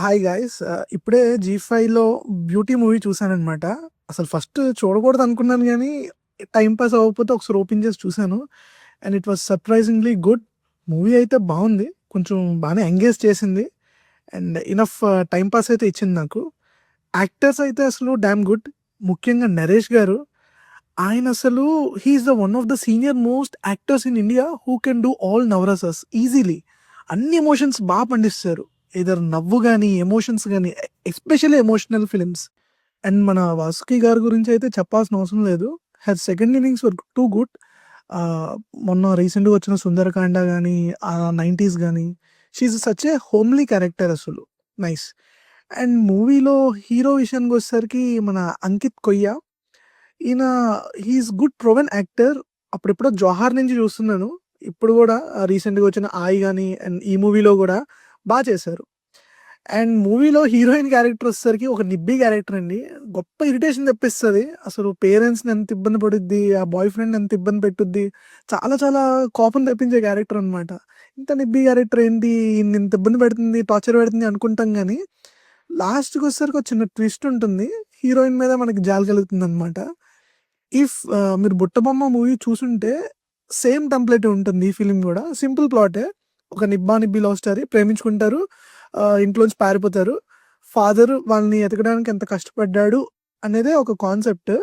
Hi guys ఇప్పుడే జీ5లో beauty movie చూసాననమాట. అసలు first చూడకూడదు అనుకున్నాను కానీ టైం పాస్ అవ్వకపోతే ఒకసారి ఓపెన్ చేసి చూశాను. And it was surprisingly good. Movie అయితే బాగుంది, కొంచెం బాగానే ఎంగేజ్ చేసింది. అండ్ ఇనఫ్ టైం పాస్ అయితే ఇచ్చింది నాకు. యాక్టర్స్ అయితే అసలు డామ్ గుడ్. ముఖ్యంగా నరేష్ గారు, ఆయన అసలు he's the one of the senior most actors in India who can do all navarasas easily. అన్ని ఎమోషన్స్ బాగా పండిస్తారు. ఏదర్ నవ్వు కానీ ఎమోషన్స్ కానీ, ఎస్పెషల్లీ ఎమోషనల్ ఫిలిమ్స్. అండ్ మన వాసుకి గారి గురించి అయితే చెప్పాల్సిన అవసరం లేదు. Her second innings were too good. మొన్న రీసెంట్గా వచ్చిన సుందరకాండ కానీ, ఆ 90s కానీ, she such a homely character అసలు. నైస్. అండ్ మూవీలో హీరో విషయానికి వచ్చేసరికి మన అంకిత్ కొయ్య, ఈయన హీఈస్ గుడ్ ప్రొవెన్ యాక్టర్. అప్పుడెప్పుడో జోహార్ నుంచి చూస్తున్నాను. ఇప్పుడు కూడా రీసెంట్గా వచ్చిన ఆయి కానీ అండ్ ఈ మూవీలో కూడా బాగా చేశారు. అండ్ మూవీలో హీరోయిన్ క్యారెక్టర్ వచ్చేసరికి ఒక నిబ్బి క్యారెక్టర్ అండి. గొప్ప ఇరిటేషన్ తెప్పిస్తుంది. అసలు పేరెంట్స్ని ఎంత ఇబ్బంది పడుద్ది, ఆ బాయ్ ఫ్రెండ్ ఎంత ఇబ్బంది పెట్టుద్ది. చాలా చాలా కోపం తెప్పించే క్యారెక్టర్ అనమాట. ఇంత నిబ్బి క్యారెక్టర్ ఏంటి, ఈయన్ని ఇంత ఇబ్బంది పెడుతుంది, టార్చర్ పెడుతుంది అనుకుంటాం కానీ లాస్ట్కి వచ్చేసరికి ఒక చిన్న ట్విస్ట్ ఉంటుంది. హీరోయిన్ మీద మనకి జాలి కలుగుతుంది అనమాట. ఇఫ్ మీరు బుట్టబొమ్మ మూవీ చూసుంటే సేమ్ టెంప్లెట్ ఉంటుంది. ఈ ఫిలిం కూడా సింపుల్ ప్లాటే. ఒక నిబ్బా నిబ్బి లవ్ స్టోరీ, ప్రేమించుకుంటారు, ఇంట్లోంచి పారిపోతారు. ఫాదర్ వాళ్ళని ఎతకడానికి ఎంత కష్టపడ్డాడు అనేదే ఒక కాన్సెప్ట్.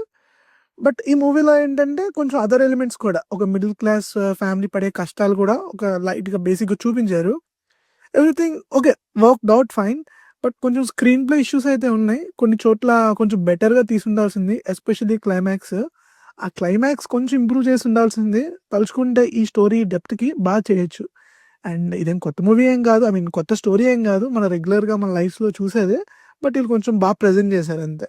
బట్ ఈ మూవీలో ఏంటంటే కొంచెం అదర్ ఎలిమెంట్స్ కూడా, ఒక మిడిల్ క్లాస్ ఫ్యామిలీ పడే కష్టాలు కూడా ఒక లైట్గా బేసిక్గా చూపించారు. Everything okay, worked out fine. But కొంచెం స్క్రీన్ ప్లే ఇష్యూస్ అయితే ఉన్నాయి. కొన్ని చోట్ల కొంచెం బెటర్గా తీసుండాల్సింది, ఎస్పెషల్లీ క్లైమాక్స్. ఆ క్లైమాక్స్ కొంచెం ఇంప్రూవ్ చేసి ఉండాల్సింది. తలుచుకుంటే ఈ స్టోరీ డెప్త్కి బాగా చేయొచ్చు. అండ్ ఇదేం కొత్త మూవీ ఏం కాదు, ఐ మీన్ కొత్త స్టోరీ ఏం కాదు, మన రెగ్యులర్గా మన లైఫ్లో చూసేదే. బట్ వీళ్ళు కొంచెం బాగా ప్రజెంట్ చేశారు అంతే.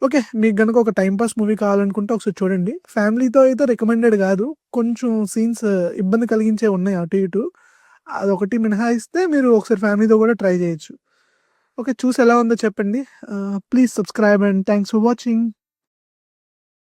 ఓకే, మీకు కనుక ఒక టైం పాస్ మూవీ కావాలనుకుంటే ఒకసారి చూడండి. ఫ్యామిలీతో అయితే రికమెండెడ్ కాదు. కొంచెం సీన్స్ ఇబ్బంది కలిగించే ఉన్నాయి అటు ఇటు. అదొకటి మినహాయిస్తే మీరు ఒకసారి ఫ్యామిలీతో కూడా ట్రై చేయొచ్చు. ఓకే, చూసి ఎలా ఉందో చెప్పండి. Please subscribe and thanks for watching.